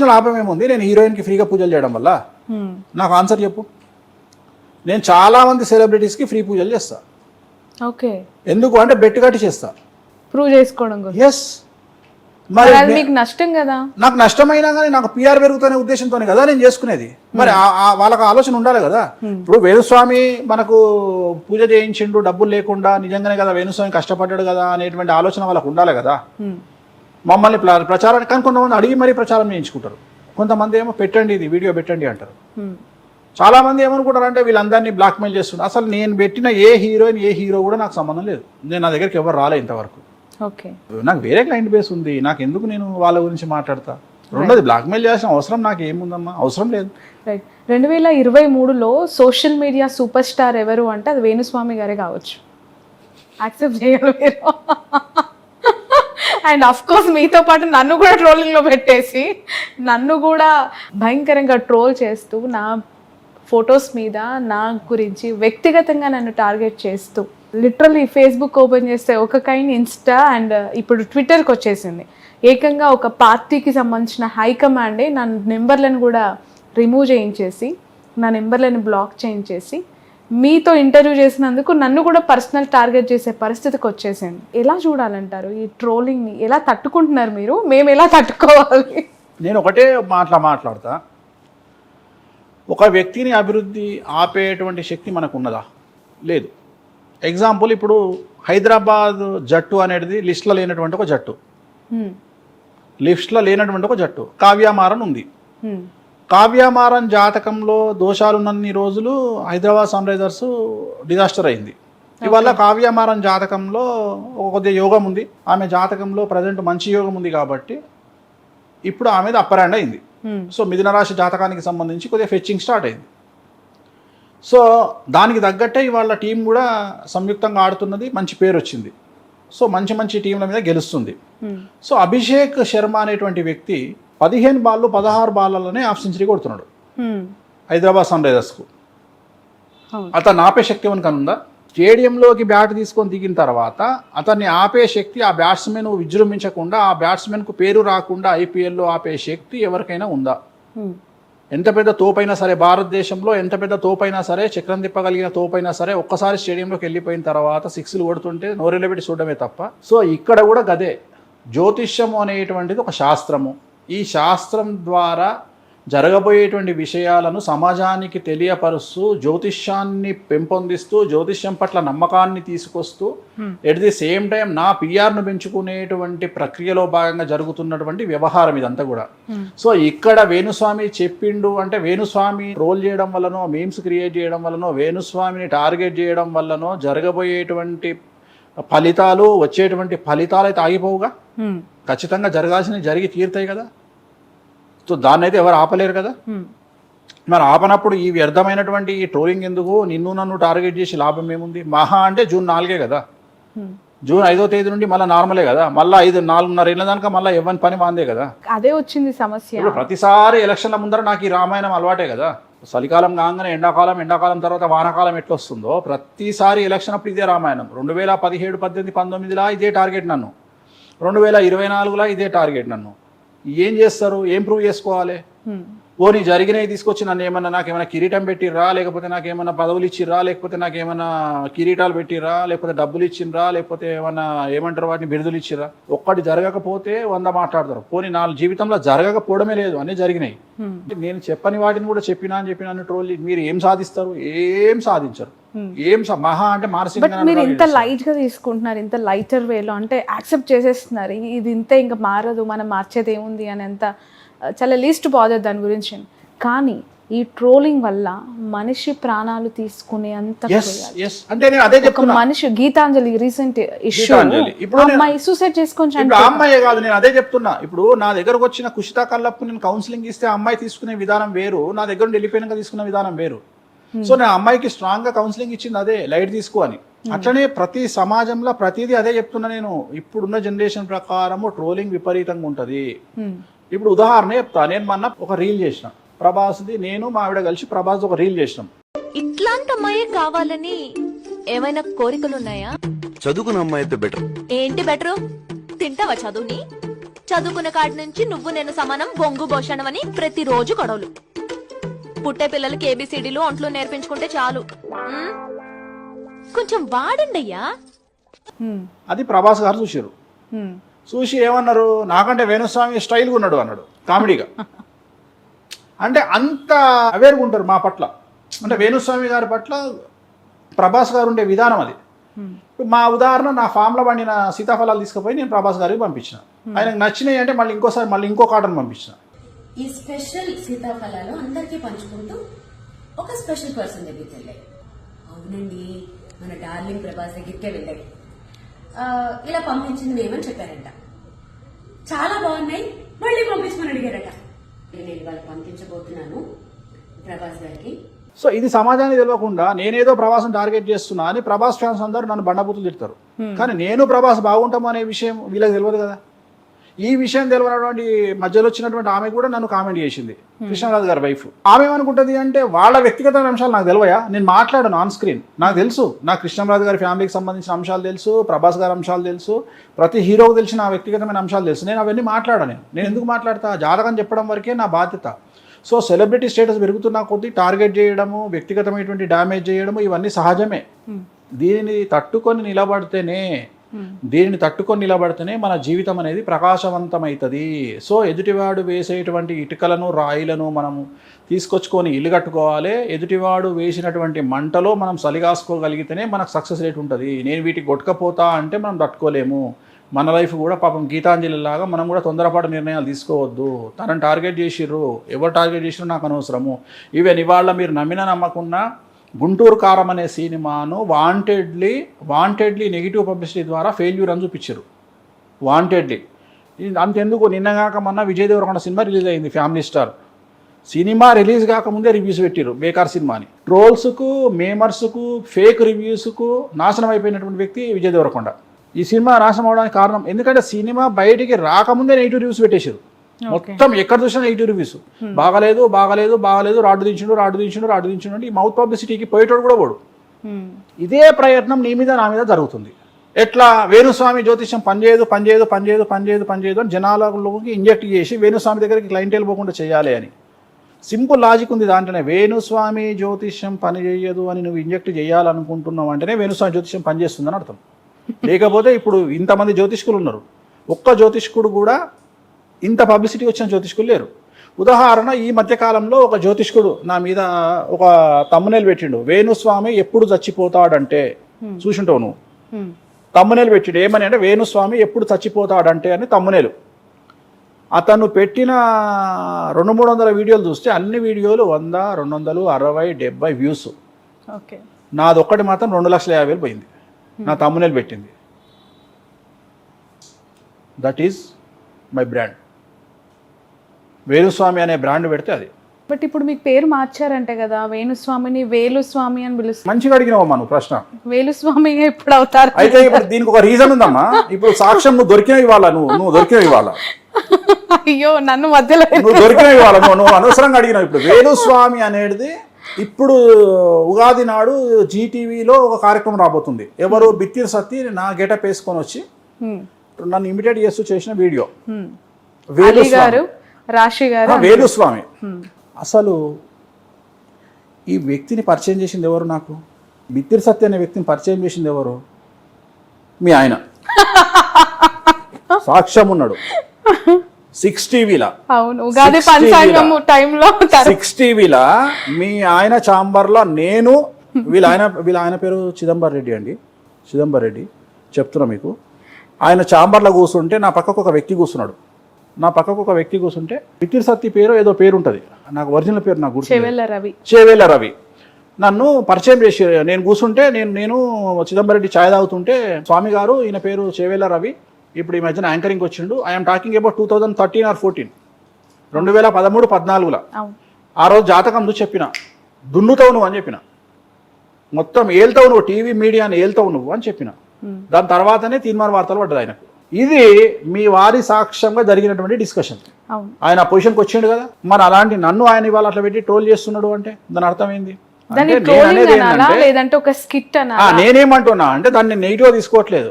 వచ్చిన లాభం ఏముంది నేను హీరోయిన్కి ఫ్రీగా పూజలు చేయడం వల్ల? నాకు ఆన్సర్ చెప్పు. నేను చాలా మంది సెలబ్రిటీస్కి ఫ్రీ పూజలు చేస్తా. ఓకే, ఎందుకు అంటే బెట్ కట్టి చేస్తా, ప్రూవ్ చేసుకోవడం కోసం. ఎస్. మరి అది మీకు నష్టం కదా? నాకు నష్టమైనా కానీ నాకు పిఆర్ పెరుగుతున్న ఉద్దేశంతోనే కదా నేను చేసుకునేది. మరి వాళ్ళకి ఆలోచన ఉండాలి కదా. ఇప్పుడు వేణుస్వామి మనకు పూజ చేయించిండు డబ్బులు లేకుండా, నిజంగానే కదా వేణుస్వామి కష్టపడ్డాడు కదా అనేటువంటి ఆలోచన వాళ్ళకు ఉండాలి కదా. మమ్మల్ని ప్రచారానికి కానీ కొంతమంది అడిగి మరీ ప్రచారం చేయించుకుంటారు. కొంతమంది ఏమో పెట్టండి, ఇది వీడియో పెట్టండి అంటారు. చాలా మంది ఏమనుకుంటారు అంటే వీళ్ళందరినీ బ్లాక్మెయిల్ చేస్తుంటారు. అసలు నేను పెట్టిన ఏ హీరోయిన్ ఏ హీరో కూడా నాకు సంబంధం లేదు. నా దగ్గరికి ఎవరు రాలే ఇంతవరకు. ఓకే, నాకు వేరే క్లయింట్ బేస్ ఉంది, నాకు ఎందుకు నేను వాళ్ళ గురించి మాట్లాడతా? రెండోది బ్లాక్మెయిల్ చేయాల్సిన అవసరం నాకు ఏముందమ్మా, అవసరం లేదు. రైట్. 2023లో సోషల్ మీడియా సూపర్ స్టార్ ఎవరు అంటే అది వేణుస్వామి గారే కావచ్చు. యాక్సెప్ట్ చేయాలి మీరు. అండ్ అఫ్ కోర్స్ మీతో పాటు నన్ను కూడా ట్రోలింగ్లో పెట్టేసి నన్ను కూడా భయంకరంగా ట్రోల్ చేస్తూ నా ఫొటోస్ మీద నా గురించి వ్యక్తిగతంగా నన్ను టార్గెట్ చేస్తూ లిటరల్లీ ఫేస్బుక్ ఓపెన్ చేస్తే ఒక కైండ్, ఇన్స్టా అండ్ ఇప్పుడు ట్విట్టర్కి వచ్చేసింది. ఏకంగా ఒక పార్టీకి సంబంధించిన హైకమాండే నా నెంబర్లను కూడా రిమూవ్ చేయించేసి, నా నెంబర్లను బ్లాక్ చేయించేసి మీతో ఇంటర్వ్యూ చేసినందుకు నన్ను కూడా పర్సనల్ టార్గెట్ చేసే పరిస్థితికి వచ్చేసింది. ఎలా చూడాలంటారు ఈ ట్రోలింగ్ని? ఎలా తట్టుకుంటున్నారు మీరు? మేము ఎలా తట్టుకోవాలి? నేను ఒకటే మాట్లాడతా, ఒక వ్యక్తిని అభివృద్ధి ఆపేటువంటి శక్తి మనకు ఉన్నదా? లేదు. ఎగ్జాంపుల్, ఇప్పుడు హైదరాబాద్ జట్టు అనేది లిస్ట్లో లేనటువంటి ఒక జట్టు, లిస్ట్లో లేనటువంటి ఒక జట్టు కావ్యమారన్ ఉంది. కావ్యమారన్ జాతకంలో దోషాలున్నన్ని రోజులు హైదరాబాద్ సన్ రైజర్స్ డిజాస్టర్ అయింది. ఇవాళ కావ్యమారన్ జాతకంలో కొద్దిగా యోగం ఉంది, ఆమె జాతకంలో ప్రజెంట్ మంచి యోగం ఉంది కాబట్టి ఇప్పుడు ఆమెది అప్పర్ హ్యాండ్ అయింది. సో మిథున రాశి జాతకానికి సంబంధించి కొద్దిగా ఫెచ్చింగ్ స్టార్ట్ అయింది. సో దానికి తగ్గట్టే ఇవాళ టీం కూడా సంయుక్తంగా ఆడుతున్నది, మంచి పేరు వచ్చింది. సో మంచి మంచి టీంల మీద గెలుస్తుంది. సో అభిషేక్ శర్మ అనేటువంటి వ్యక్తి 15 బాళ్ళు 16 బాళ్ళలోనే హాఫ్ సెంచరీ కొడుతున్నాడు హైదరాబాద్ సన్ రైజర్స్కు. అతన్ని ఆపే శక్తి ఎవరికనుందా? స్టేడియంలోకి బ్యాట్ తీసుకొని దిగిన తర్వాత అతన్ని ఆపే శక్తి, ఆ బ్యాట్స్మెన్ విజృంభించకుండా, ఆ బ్యాట్స్మెన్కు పేరు రాకుండా ఐపీఎల్లో ఆపే శక్తి ఎవరికైనా ఉందా? ఎంత పెద్ద తోపైనా సరే, భారతదేశంలో ఎంత పెద్ద తోపైనా సరే, చక్రం తిప్పగలిగిన తోపైనా సరే, ఒక్కసారి స్టేడియంలోకి వెళ్ళిపోయిన తర్వాత సిక్స్లు కొడుతుంటే నోరెళ్ళబెట్టి చూడడమే తప్ప. సో ఇక్కడ కూడా గదే, జ్యోతిష్యము అనేటువంటిది ఒక శాస్త్రము. ఈ శాస్త్రం ద్వారా జరగబోయేటువంటి విషయాలను సమాజానికి తెలియపరుస్తూ, జ్యోతిష్యాన్ని పెంపొందిస్తూ, జ్యోతిష్యం పట్ల నమ్మకాన్ని తీసుకొస్తూ, ఎట్ ది సేమ్ టైం నా పిఆర్ను పెంచుకునేటువంటి ప్రక్రియలో భాగంగా జరుగుతున్నటువంటి వ్యవహారం ఇదంతా కూడా. సో ఇక్కడ వేణుస్వామి చెప్పిండు అంటే, వేణుస్వామి రోల్ చేయడం వల్లనో, మీమ్స్ క్రియేట్ చేయడం వల్లనో, వేణుస్వామిని టార్గెట్ చేయడం వల్లనో జరగబోయేటువంటి ఫలితాలు, వచ్చేటువంటి ఫలితాలు అయితే ఆగిపోవుగా. ఖచ్చితంగా జరగాల్సినవి జరిగి తీరుతాయి కదా. సో దాన్ని అయితే ఎవరు ఆపలేరు కదా. మరి ఆపనప్పుడు ఈ వ్యర్థమైనటువంటి ఈ ట్రోలింగ్ ఎందుకు? నిన్ను నన్ను టార్గెట్ చేసి లాభం ఏముంది? మహా అంటే జూన్ 4 కదా, జూన్ 5వ తేదీ నుండి మళ్ళీ నార్మలే కదా, మళ్ళీ 4.5 ఏళ్ళ దాకా మళ్ళీ ఎవరి పని మాందే కదా. అదే వచ్చింది సమస్య. ఇప్పుడు ప్రతిసారి ఎలక్షన్ల ముందర నాకు ఈ రామాయణం అలవాటే కదా. చలికాలం కాగానే ఎండాకాలం, ఎండాకాలం తర్వాత వానాకాలం ఎట్లా వస్తుందో ప్రతిసారి ఎలక్షన్ అప్పుడు ఇదే రామాయణం. 2017, 18, 19లా ఇదే టార్గెట్ నన్ను, 2024లా ఇదే టార్గెట్ నన్ను. ఏం చేస్తారు? ఏం ప్రూవ్ చేసుకోవాలి? పోనీ జరిగినవి తీసుకొచ్చి నన్ను ఏమన్నా, నాకేమైనా కిరీటం పెట్టిర్రా, లేకపోతే నాకేమన్నా పదవులు ఇచ్చిర్రా, లేకపోతే నాకేమన్నా కిరీటాలు పెట్టిర్రా, లేకపోతే డబ్బులు ఇచ్చిండ్రా, లేకపోతే ఏమన్నా ఏమంటారు వాటిని బిరుదులు ఇచ్చిర్రా? ఒక్కటి జరగకపోతే 100 మాట్లాడతారు. పోనీ నా జీవితంలో జరగకపోవడమే లేదు, అన్నీ జరిగినాయి. నేను చెప్పని వాటిని కూడా చెప్పినా ట్రోల్ మీరు ఏం సాధిస్తారు? ఏం సాధించరు. ఏం మహా అంటే మానసికంగా. మీరు ఇంత లైట్ గా తీసుకుంటున్నారు, ఇంత లైటర్ వేలో అంటే యాక్సెప్ట్ చేసేస్తున్నారు, ఇది ఇంత ఇంకా మారదు, మనం మార్చేది ఏముంది అని అంత చాలా లీస్ట్ బాధర్ దాని గురించి. కానీ ఈ ట్రోలింగ్ వల్ల మనిషి ప్రాణాలు తీసుకునే అంత అంటే నేను అదే చెప్తున్నా. మనిషి గీతాంజలి రీసెంట్ ఇష్యూ, అమ్మాయి సూసైడ్ చేసుకొని అమ్మాయి కాదు, నేను అదే చెప్తున్నా. ఇప్పుడు నా దగ్గరకు వచ్చిన కుషితా కల్లప్పు నేను కౌన్సిలింగ్ ఇస్తే అమ్మాయి తీసుకునే విధానం వేరు, నా దగ్గర నుండి వెళ్ళిపోయినాక తీసుకునే విధానం వేరు. సో నేను అమ్మాయికి స్ట్రాంగ్ గా కౌన్సిలింగ్ ఇచ్చింది అదే, లైట్ తీసుకో అని. అట్లనే ప్రతి సమాజంలో ప్రతిదీ అదే చెప్తున్నా నేను. ఇప్పుడున్న జనరేషన్ ప్రకారము ట్రోలింగ్ విపరీతంగా ఉంటది. ఇప్పుడు ఉదాహరణ చెప్తా. నేను మొన్న ఒక రీల్ చేసిన ప్రభాస్ది, నేను మా ఆవిడ కలిసి ప్రభాస్ ఒక రీల్ చేసినాం. ఇట్లాంటి అమ్మాయే కావాలని ఏమైనా కోరికలున్నాయా? చదువుకున్న అమ్మాయి అయితే బెటర్. ఏంటి బెటరు? తింటావా చదువుని? చదువుకున్న కాడి నుంచి నువ్వు నేను సమానం బొంగు భోషణం అని ప్రతిరోజు గొడవలు. పుట్టే పిల్లలకి ఏబిసిడీలు ఒంట్లో నేర్పించుకుంటే చాలు. ఉమ్? కొంచెం వాడండయ్యా. అది ప్రభాస్ గారు చూసారు. చూసి ఏమన్నారు, నాకంటే వేణుస్వామి స్టైల్గా ఉన్నాడు అన్నాడు కామెడీగా. అంటే అంత అవేర్గా ఉంటారు మా పట్ల. అంటే వేణుస్వామి గారి పట్ల ప్రభాస్ గారు ఉండే విధానం అది. మా ఉదాహరణ, నా ఫామ్లో పండిన సీతాఫలాలు తీసుకుపోయి నేను ప్రభాస్ గారికి పంపించిన. ఆయనకు నచ్చినాయి అంటే మళ్ళీ ఇంకోసారి మళ్ళీ ఇంకో కాటన్ పంపించిన. ఈ స్పెషల్ సీతాఫలాలు అందరికీ పంచుకుంటూ ఒక స్పెషల్ పర్సన్ దగ్గరికి వెళ్ళాయి. అవునండి, మన డార్లింగ్ ప్రభాస్ దగ్గరికే వెళ్ళాయి. ఇలా పంపించింది ఏమని చెప్పారంట. చాలా బాగున్నాయి, మళ్ళీ పంపించమని అడిగారట. నేను ఇవాళ పంపించబోతున్నాను ప్రభాస్ గారికి. సో ఇది సమాజానికి తెలియకుండా నేనేదో ప్రభాస్ని టార్గెట్ చేస్తున్నా అని ప్రభాస్ ఫ్యాన్స్ అందరూ నన్ను బండబూతులు తిడతారు. కానీ నేను ప్రభాస్ బాగుంటాము అనే విషయం వీళ్ళకి తెలియదు కదా. ఈ విషయం తెలియనటువంటి మధ్యలో వచ్చినటువంటి ఆమె కూడా నన్ను కామెంట్ చేసింది, కృష్ణరాజు గారి వైఫ్. ఆమె ఏమనుకుంటుంది అంటే, వాళ్ళ వ్యక్తిగత అంశాలు నాకు తెలియయా, నేను మాట్లాడను ఆన్ స్క్రీన్, నాకు తెలుసు, నాకు కృష్ణరాజు గారి ఫ్యామిలీకి సంబంధించిన అంశాలు తెలుసు, ప్రభాస్ గారి అంశాలు తెలుసు, ప్రతి హీరోకి తెలిసిన నా వ్యక్తిగతమైన అంశాలు తెలుసు. నేను అవన్నీ మాట్లాడను. నేను ఎందుకు మాట్లాడతా? జాతకం చెప్పడం వరకే నా బాధ్యత. సో సెలబ్రిటీ స్టేటస్ పెరుగుతున్న కొద్దీ టార్గెట్ చేయడము, వ్యక్తిగతమైనటువంటి డ్యామేజ్ చేయడము ఇవన్నీ సహజమే. దీనిని తట్టుకొని నిలబడితేనే మన జీవితం అనేది ప్రకాశవంతమవుతుంది. సో ఎదుటివాడు వేసేటువంటి ఇటుకలను, రాయిలను మనము తీసుకొచ్చుకొని ఇల్లు కట్టుకోవాలి. ఎదుటివాడు వేసినటువంటి మంటలో మనం సలిగాసుకోగలిగితేనే మనకు సక్సెస్ రేట్ ఉంటుంది. నేను వీటికి కొట్టుకపోతా అంటే మనం తట్టుకోలేము. మన లైఫ్ కూడా పాపం గీతాంజలి లాగా మనం కూడా తొందరపాటు నిర్ణయాలు తీసుకోవద్దు. తనని టార్గెట్ చేసిర్రు, ఎవరు టార్గెట్ చేసిర్రు నాకు అనవసరము. ఈవెన్ ఇవాళ మీరు నమ్మినా నమ్మకున్నా గుంటూరు కారం అనే సినిమాను వాంటెడ్లీ నెగిటివ్ పబ్లిసిటీ ద్వారా ఫెయిల్యూర్ అని చూపించారు. వాంటెడ్లీ. అంతెందుకు, నిన్నగాక మొన్న విజయ్ దేవరకొండ సినిమా రిలీజ్ అయింది, ఫ్యామిలీ స్టార్. సినిమా రిలీజ్ కాకముందే రివ్యూస్ పెట్టారు బేకార్ సినిమాని. ట్రోల్స్కు, మేమర్స్కు, ఫేక్ రివ్యూస్కు నాశనం అయిపోయినటువంటి వ్యక్తి విజయ్ దేవరకొండ. ఈ సినిమా నాశనం అవడానికి కారణం ఎందుకంటే సినిమా బయటికి రాకముందే నెగిటివ్ రివ్యూస్ పెట్టేశారు. మొత్తం ఎక్కడ చూసినా నెగిటివ్ రివ్యూస్. బాగలేదు, రాడ్డు దించుండు అంటే ఈ మౌత్ పబ్లిసిటీకి పోయేటోడు కూడా పోడు. ఇదే ప్రయత్నం నీ మీద నా మీద జరుగుతుంది. ఎట్లా, వేణుస్వామి జ్యోతిష్యం పనిచేయదు అని జనాలలోకి ఇంజెక్ట్ చేసి వేణుస్వామి దగ్గరికి క్లయింటేల్ పోకుండా చేయాలి అని సింపుల్ లాజిక్ ఉంది దాంట్లోనే. వేణుస్వామి జ్యోతిష్యం పని చేయదు అని నువ్వు ఇంజెక్ట్ చేయాలనుకుంటున్నావు అంటేనే వేణుస్వామి జ్యోతిష్యం పనిచేస్తుందని అర్థం. లేకపోతే ఇప్పుడు ఇంతమంది జ్యోతిష్కులు ఉన్నారు, ఒక్క జ్యోతిష్కుడు కూడా ఇంత పబ్లిసిటీ వచ్చిన జ్యోతిష్కులు లేరు. ఉదాహరణ, ఈ మధ్యకాలంలో ఒక జ్యోతిష్కుడు నా మీద ఒక తమ్మునేలు పెట్టిండు, వేణుస్వామి ఎప్పుడు చచ్చిపోతాడంటే. చూసింటావు నువ్వు, తమ్మునేలు పెట్టిండు ఏమని అంటే, వేణుస్వామి ఎప్పుడు చచ్చిపోతాడంటే అని తమ్మునేలు. అతను పెట్టిన 200-300 వీడియోలు చూస్తే అన్ని వీడియోలు 100, 200, 60, 70 వ్యూస్. నాదొక్కటి మాత్రం 2,50,000 పోయింది. నా తమ్మునేలు పెట్టింది. That is my brand. Venu Swamy అనే బ్రాండ్ పెడితే అది. బట్ ఇప్పుడు మీకు పేరు మార్చారంటే కదా, వేణుస్వామిని వేలుస్వామి అని పిలుస్తారు. మంచిగా అడిగినావమ్మా నువ్వు ప్రశ్న. వేలుస్వామి ఎప్పుడు అవుతారు? అయితే ఇప్పుడు దీనికి ఒక రీజన్ ఉందమ్మా. ఇప్పుడు సాక్ష్యం నువ్వు దొరికినవి ఇవ్వాలా, నువ్వు దొరికినవి ఇవ్వాలా. అయ్యో, నన్ను మధ్యలో నువ్వు దొరికినవి ఇవ్వాలా, నువ్వు అనవసరంగా అడిగినావు. ఇప్పుడు వేణుస్వామి అనేది ఇప్పుడు ఉగాది నాడు జీటీవీలో ఒక కార్యక్రమం రాబోతుంది. ఎవరు, బిత్తిరి సత్తి నా గెటప్ వేసుకొని వచ్చి నన్ను ఇమిటేట్ చేస్తూ చేసిన వీడియో. వేణుస్వామి అసలు ఈ వ్యక్తిని పరిచయం చేసింది ఎవరు? నాకు బిత్తిరి సత్య అనే వ్యక్తిని పరిచయం చేసింది ఎవరు? మీ ఆయన. సాక్ష్యం ఉన్నాడు 6 టీవీలా. అవును, ఉగాది పంచాంగం టైంలో 6 టీవీలా మీ ఆయన ఛాంబర్లో నేను, వీళ్ళ ఆయన పేరు చిదంబర్ రెడ్డి అండి, చిదంబర్ రెడ్డి చెప్తున్నా మీకు. ఆయన ఛాంబర్లో కూర్చుంటే నా పక్కకు ఒక వ్యక్తి కూర్చున్నాడు. బిత్తిరి సత్తి పేరు ఏదో పేరు ఉంటుంది, నాకు ఒరిజినల్ పేరు నాకు గుర్తు, చేవేళ్ళ రవి. నన్ను పరిచయం చేసి నేను కూర్చుంటే నేను చిదంబర్ రెడ్డి ఛాయ్ తాగుతుంటే, స్వామి గారు ఈయన పేరు చేవేళ్ళ రవి, ఇప్పుడు ఈ మధ్యన యాంకరింగ్ వచ్చిండు. I'm talking about 2013 or 14, 2013-14లో. ఆ రోజు జాతకం చూసి చెప్పిన, దున్నుతావు నువ్వు అని చెప్పిన, మొత్తం ఏళ్తావు నువ్వు, టీవీ మీడియాని ఏళ్తావు నువ్వు అని చెప్పిన. దాని తర్వాతనే తీర్మాన వార్తలు పడ్డది ఆయనకు. ఇది మీ వారి సాక్ష్యంగా జరిగినటువంటి డిస్కషన్. ఆయన పొజిషన్కి వచ్చిండు కదా, మరి అలాంటి నన్ను ఆయన ఇవాళ అట్లా పెట్టి ట్రోల్ చేస్తున్నాడు అంటే దాని అర్థం ఏంది? నేనేమంటున్నా అంటే దాన్ని నెగిటివ్గా తీసుకోవట్లేదు.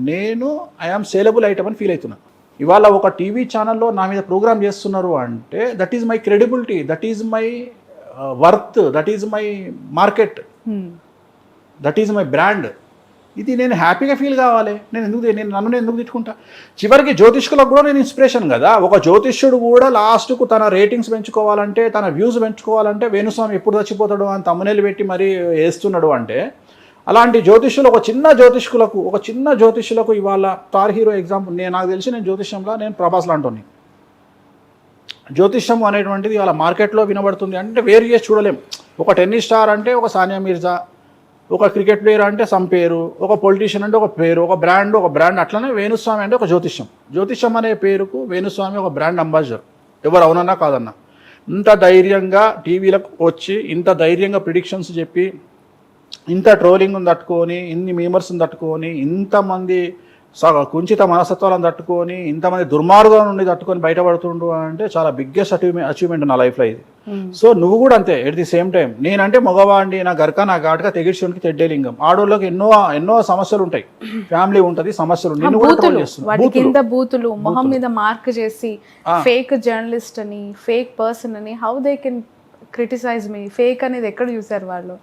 నేను ఐఆమ్ సేలబుల్ ఐటమ్ అని ఫీల్ అవుతున్నా. ఇవాళ ఒక టీవీ ఛానల్లో నా మీద ప్రోగ్రామ్ చేస్తున్నారు అంటే that is my credibility, that is my worth, that is my market, that is my brand. ఇది నేను హ్యాపీగా ఫీల్ కావాలి. నన్ను ఎందుకు తిట్టుకుంటా? చివరికి జ్యోతిష్కులకు కూడా నేను ఇన్స్పిరేషన్ కదా. ఒక జ్యోతిష్యుడు కూడా లాస్ట్కు తన రేటింగ్స్ పెంచుకోవాలంటే, తన వ్యూస్ పెంచుకోవాలంటే వేణుస్వామి ఎప్పుడు చచ్చిపోతాడు అని తమ్మునేలు పెట్టి మరీ వేస్తున్నాడు అంటే, అలాంటి జ్యోతిష్యులు ఒక చిన్న జ్యోతిష్యులకు ఇవాళ స్టార్ హీరో ఎగ్జాంపుల్ నాకు తెలిసి నేను జ్యోతిష్యంలో నేను ప్రభాస్ లాంటి జ్యోతిష్యం అనేటువంటిది ఇవాళ మార్కెట్లో వినబడుతుంది అంటే వేరు చేసి చూడలేం. ఒక టెన్నిస్ స్టార్ అంటే ఒక సానియా మిర్జా, ఒక క్రికెట్ ప్లేయర్ అంటే సమ్ పేరు, ఒక పొలిటీషియన్ అంటే ఒక పేరు, ఒక బ్రాండ్ అట్లనే వేణుస్వామి అంటే ఒక జ్యోతిష్యం అనే పేరుకు వేణుస్వామి ఒక బ్రాండ్ అంబాసిడర్. ఎవరు అవునన్నా కాదన్నా. ఇంత ధైర్యంగా టీవీలకు వచ్చి ఇంత ధైర్యంగా ప్రిడిక్షన్స్ చెప్పి ఇంత ట్రోలింగ్ని తట్టుకొని, ఇన్ని మీమర్స్ని తట్టుకొని, ఇంతమంది కుంచిత మనస్తత్వాలను తట్టుకొని, ఇంతమంది దుర్మార్గం నుండి తట్టుకొని బయటపడుతుండు అంటే చాలా బిగ్గెస్ట్ అచీవ్మెంట్ నా లైఫ్లో ఇది. సో నువ్వు కూడా అంతే. ఎట్ ది సేమ్ టైం నేనంటే మగవాడిని, నా గరక నా ఘాటుగా తెగిడ్చునికి తెడ్డేలింగం. ఆడోళ్ళకి ఎన్నో సమస్యలు ఉంటాయి, ఫ్యామిలీ ఉంటుంది, సమస్యలు. నేను కూడా ట్రోల్ చేస్తున్నా. వాటి కింద బూతులు మొహం మీద మార్క్ చేసి ఫేక్ జర్నలిస్ట్ అని, ఫేక్ పర్సన్ అని, how they can criticize me? Fake అనేది ఎక్కడ చూసారు వాళ్ళు?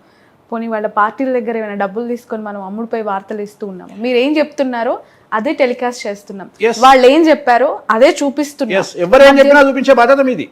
పోనీ వాళ్ళ పార్టీల దగ్గర ఏమైనా డబ్బులు తీసుకొని మనం అమ్ముడుపై వార్తలు ఇస్తూ ఉన్నాము. మీరు ఏం చెప్తున్నారో అదే టెలికాస్ట్ చేస్తున్నాం, వాళ్ళు ఏం చెప్పారో అదే చూపిస్తున్నాం. ఎవరేం చెప్పినా చూపించే బాధ్యత మీది.